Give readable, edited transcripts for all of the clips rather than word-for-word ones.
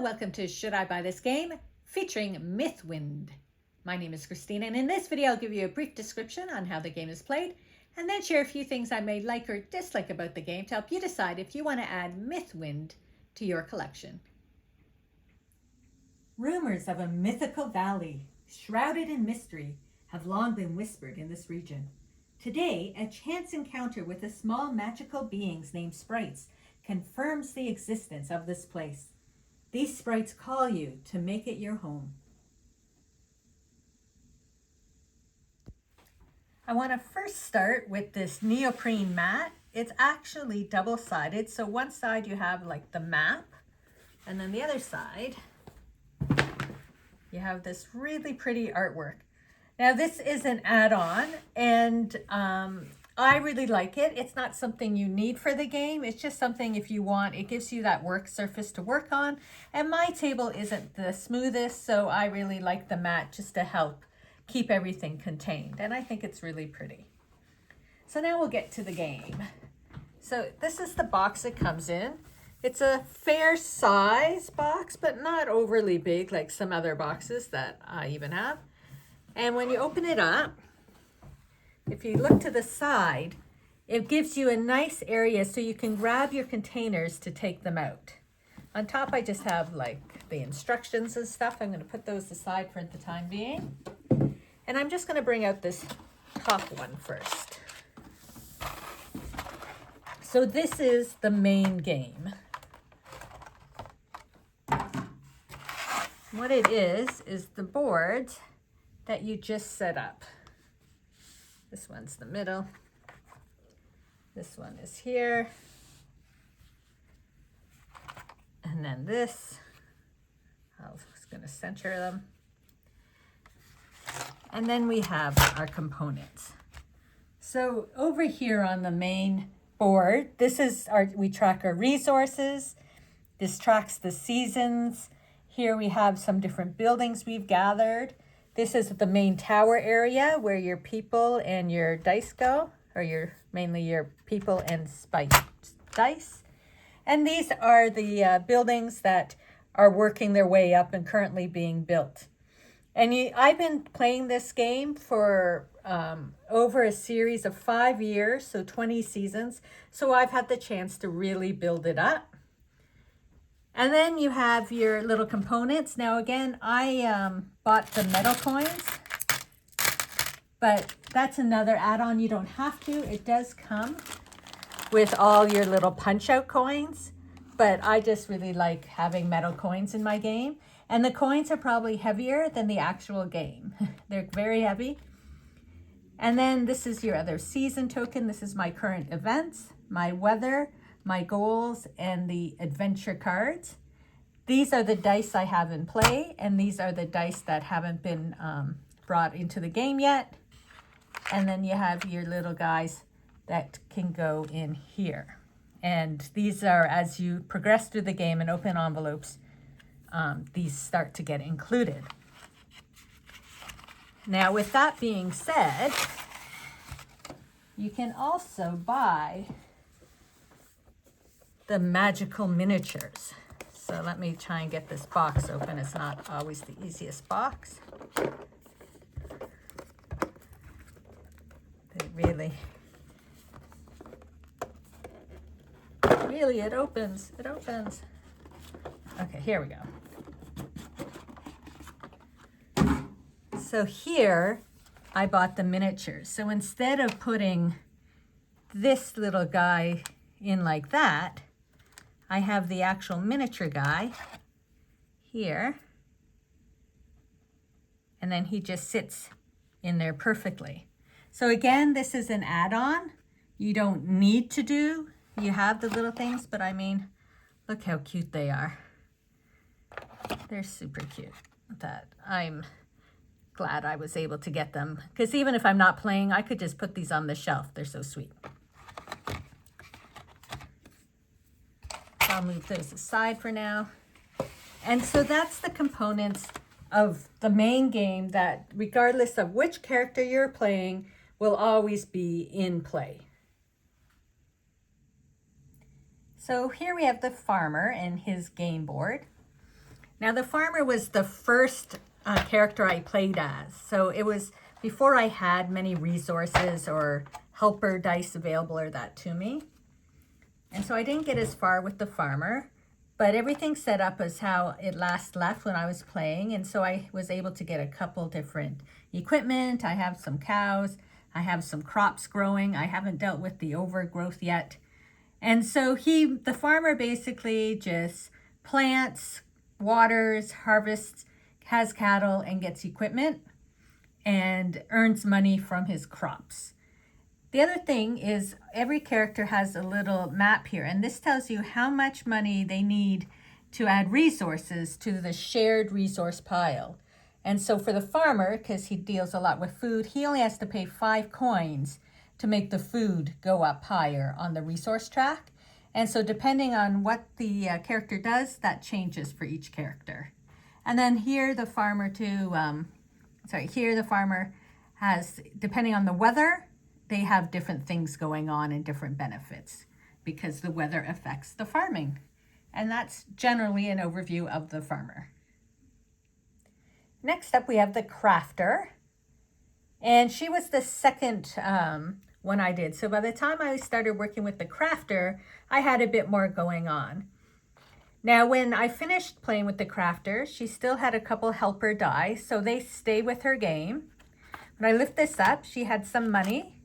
welcome to Should I Buy This Game? Featuring Mythwind. My name is Christina, and in this video I'll give you a brief description on how the game is played, and then share a few things I may like or dislike about the game to help you decide if you want to add Mythwind to your collection. Rumors of a mythical valley, shrouded in mystery, have long been whispered in this region. Today, a chance encounter with the small magical beings named sprites confirms the existence of this place. These sprites call you to make it your home. I want to first start with this neoprene mat. It's actually double-sided, so one side you have like the map, and then the other side you have this really pretty artwork. Now this is an add-on, and I really like it. It's not something you need for the game. It's just something if you want. It gives you that work surface to work on. And my table isn't the smoothest, so I really like the mat just to help keep everything contained. And I think it's really pretty. So now we'll get to the game. So this is the box it comes in. It's a fair size box, but not overly big like some other boxes that I even have. And when you open it up, if you look to the side, it gives you a nice area so you can grab your containers to take them out. On top, I just have like the instructions and stuff. I'm going to put those aside for the time being. And I'm just going to bring out this top one first. So this is the main game. What it is the board that you just set up. This one's the middle. This one is here. And then this, I was going to center them. And then we have our components. So over here on the main board, we track our resources. This tracks the seasons. Here we have some different buildings we've gathered. This is the main tower area where your people and your dice go, or mainly your people and dice. And these are the buildings that are working their way up and currently being built. And I've been playing this game for over a series of 5 years, so 20 seasons. So I've had the chance to really build it up. And then you have your little components. Now again, I bought the metal coins, but that's another add-on. You don't have to. It does come with all your little punch-out coins, but I just really like having metal coins in my game. And the coins are probably heavier than the actual game. They're very heavy. And then this is your other season token. This is my current events, my weather, my goals, and the adventure cards. These are the dice I have in play, and these are the dice that haven't been brought into the game yet. And then you have your little guys that can go in here. And these are, as you progress through the game and open envelopes, these start to get included. Now, with that being said, you can also buy the magical miniatures. So let me try and get this box open. It's not always the easiest box. Really, it opens. It opens. Okay, here we go. So here, I bought the miniatures. So instead of putting this little guy in like that, I have the actual miniature guy here. And then he just sits in there perfectly. So again, this is an add-on. You don't need to do. You have the little things, but I mean, look how cute they are. They're super cute. That I'm glad I was able to get them, because even if I'm not playing, I could just put these on the shelf. They're so sweet. I'll move those aside for now. And so that's the components of the main game that, regardless of which character you're playing, will always be in play. So here we have the farmer and his game board. Now the farmer was the first character I played as. So it was before I had many resources or helper dice available or that to me. And so I didn't get as far with the farmer, but everything set up as how it last left when I was playing. And so I was able to get a couple different equipment. I have some cows. I have some crops growing. I haven't dealt with the overgrowth yet. And so the farmer basically just plants, waters, harvests, has cattle, and gets equipment and earns money from his crops. The other thing is every character has a little map here, and this tells you how much money they need to add resources to the shared resource pile. And so for the farmer, because he deals a lot with food, he only has to pay 5 coins to make the food go up higher on the resource track. And so depending on what the character does, that changes for each character. And then here the farmer here the farmer has, depending on the weather, they have different things going on and different benefits because the weather affects the farming. And that's generally an overview of the farmer. Next up, we have the crafter. And she was the second one I did. So by the time I started working with the crafter, I had a bit more going on. Now, when I finished playing with the crafter, she still had a couple helper die, so they stay with her game. When I lift this up, she had some money.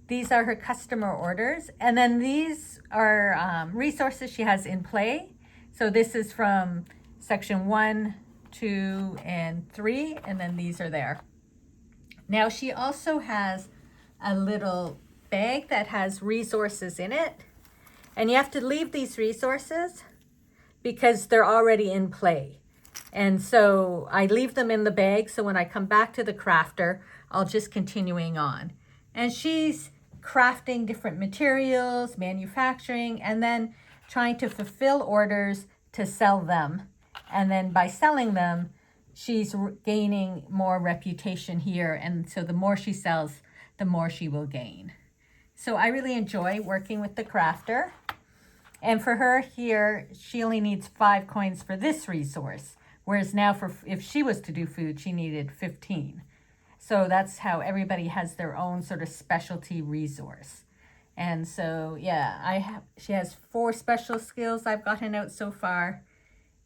These are her customer orders. And then these are resources she has in play. So this is from section 1, 2, and 3, and then these are there. Now she also has a little bag that has resources in it. And you have to leave these resources because they're already in play. And so I leave them in the bag, so when I come back to the crafter, I'll just continuing on. And she's crafting different materials, manufacturing, and then trying to fulfill orders to sell them. And then by selling them, she's gaining more reputation here. And so the more she sells, the more she will gain. So I really enjoy working with the crafter. And for her here, she only needs 5 coins for this resource. Whereas now if she was to do food, she needed 15. So that's how everybody has their own sort of specialty resource. And so, yeah, she has 4 special skills I've gotten out so far.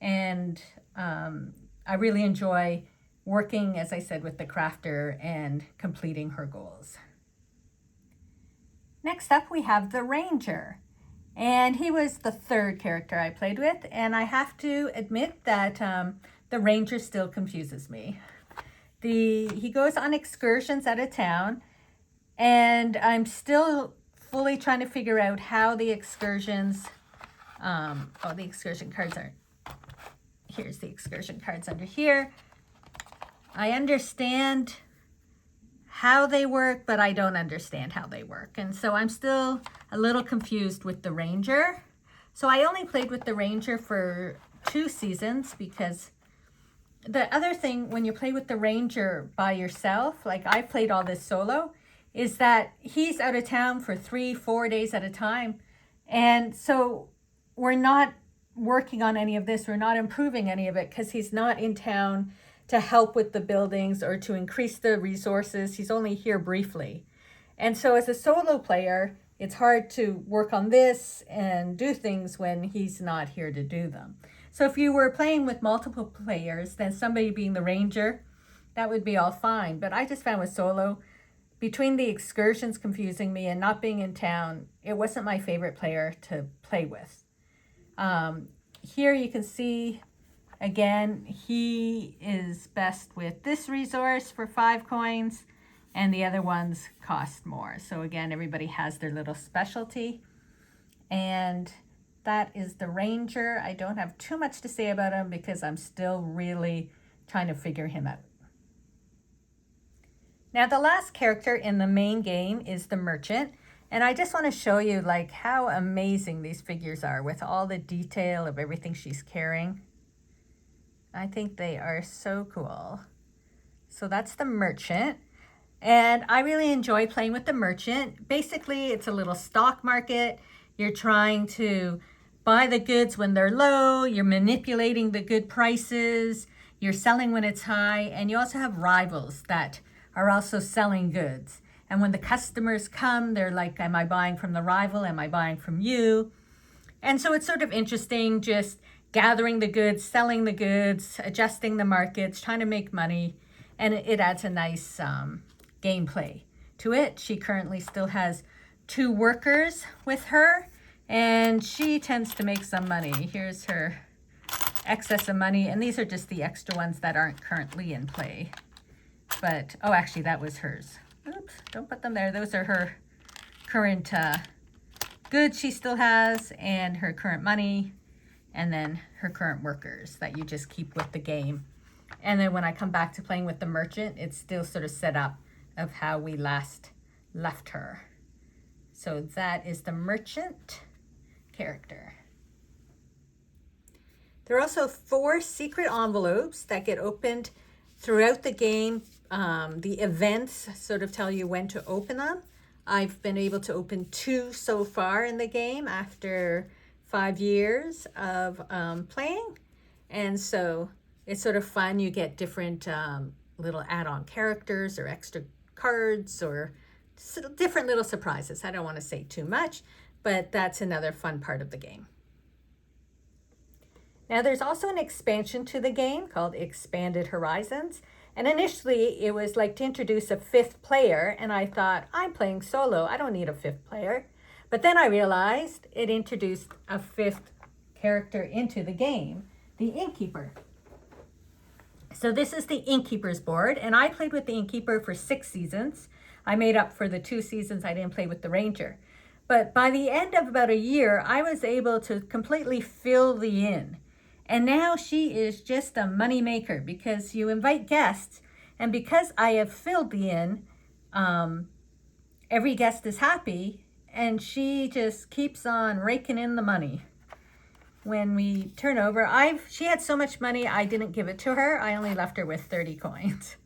And I really enjoy working, as I said, with the crafter and completing her goals. Next up, we have the ranger. And he was the 3rd character I played with. And I have to admit that the ranger still confuses me. He goes on excursions out of town, and I'm still fully trying to figure out how the excursions, the excursion cards are, here's the excursion cards under here. I understand how they work, but I don't understand how they work. And so I'm still a little confused with the ranger. So I only played with the ranger for 2 seasons because the other thing when you play with the ranger by yourself, like I played all this solo, is that he's out of town for 3-4 days at a time. And so we're not working on any of this. We're not improving any of it because he's not in town to help with the buildings or to increase the resources. He's only here briefly. And so as a solo player, it's hard to work on this and do things when he's not here to do them. So if you were playing with multiple players, then somebody being the ranger, that would be all fine. But I just found with solo, between the excursions confusing me and not being in town, it wasn't my favorite player to play with. Here you can see, again, he is best with this resource for 5 coins, and the other ones cost more. So again, everybody has their little specialty. And that is the ranger. I don't have too much to say about him because I'm still really trying to figure him out. Now the last character in the main game is the merchant. And I just want to show you like how amazing these figures are with all the detail of everything she's carrying. I think they are so cool. So that's the merchant. And I really enjoy playing with the merchant. Basically, it's a little stock market. You're trying to buy the goods when they're low, you're manipulating the good prices, you're selling when it's high, and you also have rivals that are also selling goods. And when the customers come, they're like, am I buying from the rival? Am I buying from you? And so it's sort of interesting just gathering the goods, selling the goods, adjusting the markets, trying to make money. And it adds a nice gameplay to it. She currently still has 2 workers with her, and she tends to make some money. Here's her excess of money, and these are just the extra ones that aren't currently in play. But, oh, actually, that was hers. Oops, don't put them there. Those are her current goods she still has, and her current money, and then her current workers that you just keep with the game. And then when I come back to playing with the merchant, it's still sort of set up of how we last left her. So that is the merchant character. There are also 4 secret envelopes that get opened throughout the game. The events sort of tell you when to open them. I've been able to open 2 so far in the game after 5 years of playing. And so it's sort of fun. You get different little add-on characters or extra cards or different little surprises. I don't want to say too much, but that's another fun part of the game. Now there's also an expansion to the game called Expanded Horizons. And initially it was like to introduce a 5th player, and I thought, I'm playing solo, I don't need a 5th player. But then I realized it introduced a 5th character into the game, the Innkeeper. So this is the Innkeeper's board, and I played with the Innkeeper for 6 seasons. I made up for the 2 seasons I didn't play with the Ranger. But by the end of about a year, I was able to completely fill the inn. And now she is just a money maker because you invite guests, and because I have filled the inn, every guest is happy, and she just keeps on raking in the money. When we turn over, she had so much money, I didn't give it to her. I only left her with 30 coins.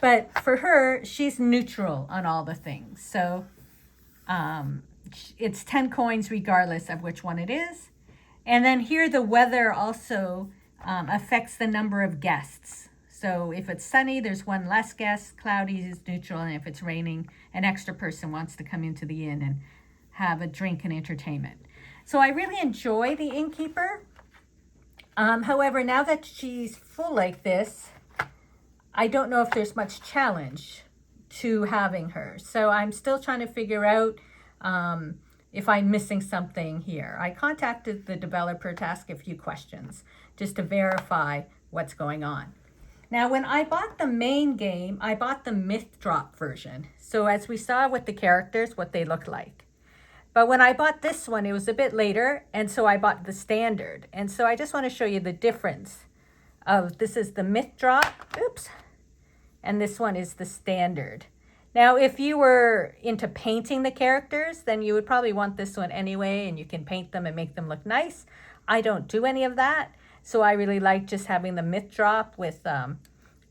But for her, she's neutral on all the things. So it's 10 coins regardless of which one it is. And then here the weather also affects the number of guests. So if it's sunny, there's 1 less guest. Cloudy is neutral. And if it's raining, an extra person wants to come into the inn and have a drink and entertainment. So I really enjoy the Innkeeper. However, now that she's full like this, I don't know if there's much challenge to having her. So I'm still trying to figure out if I'm missing something here. I contacted the developer to ask a few questions just to verify what's going on. Now, when I bought the main game, I bought the Myth Drop version. So as we saw with the characters, what they look like. But when I bought this one, it was a bit later, and so I bought the standard. And so I just want to show you the difference of, this is the Myth Drop, oops, and this one is the standard. Now, if you were into painting the characters, then you would probably want this one anyway, and you can paint them and make them look nice. I don't do any of that, so I really like just having the Myth Drop with the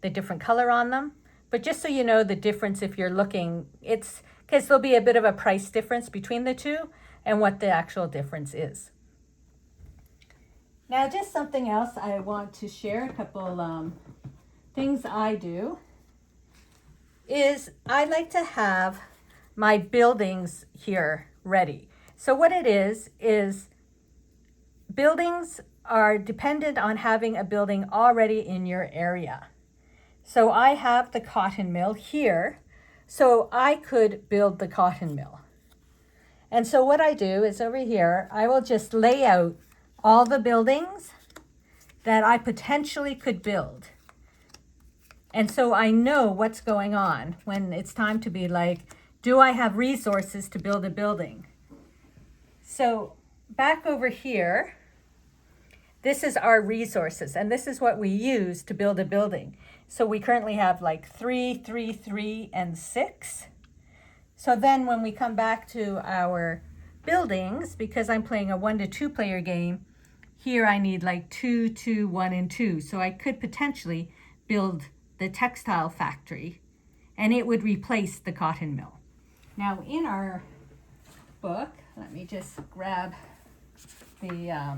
different color on them. But just so you know the difference, if you're looking, it's because there'll be a bit of a price difference between the 2 and what the actual difference is. Now, just something else I want to share, a couple things I do. Is I like to have my buildings here ready. So what it is buildings are dependent on having a building already in your area. So I have the cotton mill here, so I could build the cotton mill. And so what I do is over here, I will just lay out all the buildings that I potentially could build. And so I know what's going on when it's time to be like, do I have resources to build a building? So back over here, this is our resources, and this is what we use to build a building. So we currently have like 3, 3, 3, and 6. So then when we come back to our buildings, because I'm playing a 1 to 2 player game, here I need like 2, 2, 1, and 2. So I could potentially build the textile factory, and it would replace the cotton mill. Now in our book, let me just grab the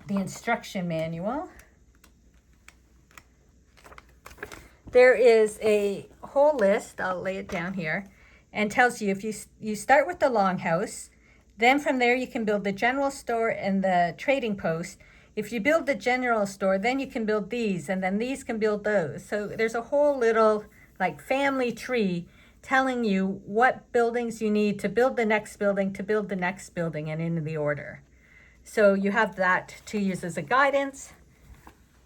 instruction manual. There is a whole list, I'll lay it down here, and tells you if you start with the longhouse, then from there you can build the general store and the trading post. If you build the general store, then you can build these, and then these can build those. So there's a whole little like family tree telling you what buildings you need to build the next building, and in the order. So you have that to use as a guidance.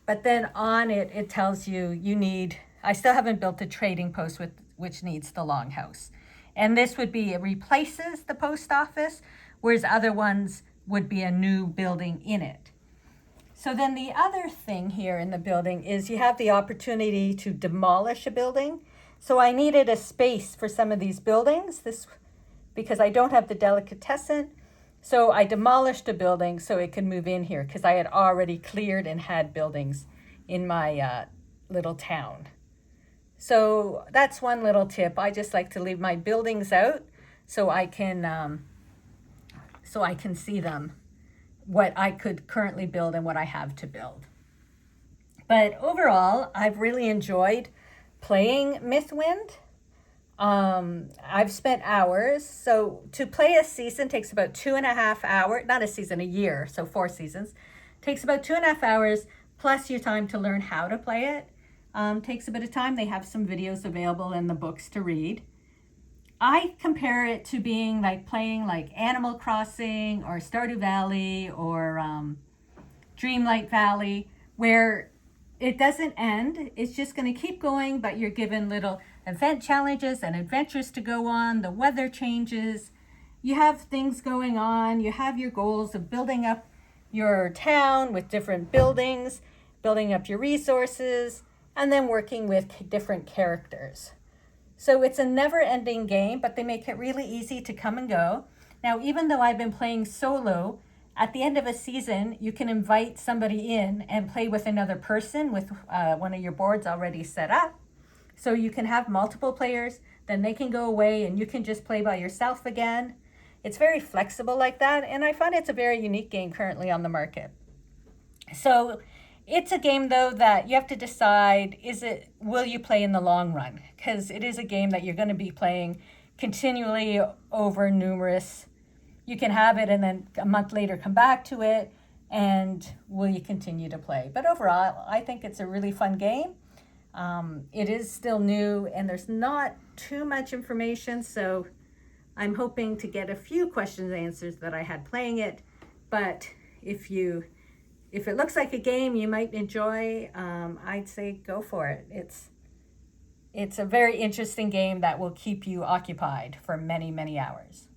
But then on it, it tells you need, I still haven't built the trading post which needs the longhouse. And this would be, it replaces the post office, whereas other ones would be a new building in it. So then the other thing here in the building is you have the opportunity to demolish a building. So I needed a space for some of these buildings, because I don't have the delicatessen. So I demolished a building so it could move in here, because I had already cleared and had buildings in my little town. So that's one little tip. I just like to leave my buildings out so I can see them, what I could currently build and what I have to build. But overall, I've really enjoyed playing Mythwind. I've spent hours. So to play a season takes about 2.5 hours, not a season, a year, so 4 seasons. Takes about 2.5 hours plus your time to learn how to play it. Takes a bit of time. They have some videos available in the books to read. I compare it to being like playing like Animal Crossing or Stardew Valley or Dreamlight Valley, where it doesn't end. It's just going to keep going, but you're given little event challenges and adventures to go on. The weather changes. You have things going on. You have your goals of building up your town with different buildings, building up your resources, and then working with different characters. So it's a never-ending game, but they make it really easy to come and go. Now, even though I've been playing solo, at the end of a season, you can invite somebody in and play with another person with one of your boards already set up. So you can have multiple players, then they can go away and you can just play by yourself again. It's very flexible like that, and I find it's a very unique game currently on the market. So it's a game, though, that you have to decide, will you play in the long run? Because it is a game that you're going to be playing continually over numerous. You can have it and then a month later come back to it, and will you continue to play? But overall, I think it's a really fun game. It is still new and there's not too much information, so I'm hoping to get a few questions and answers that I had playing it. But if it looks like a game you might enjoy, I'd say go for it. It's a very interesting game that will keep you occupied for many, many hours.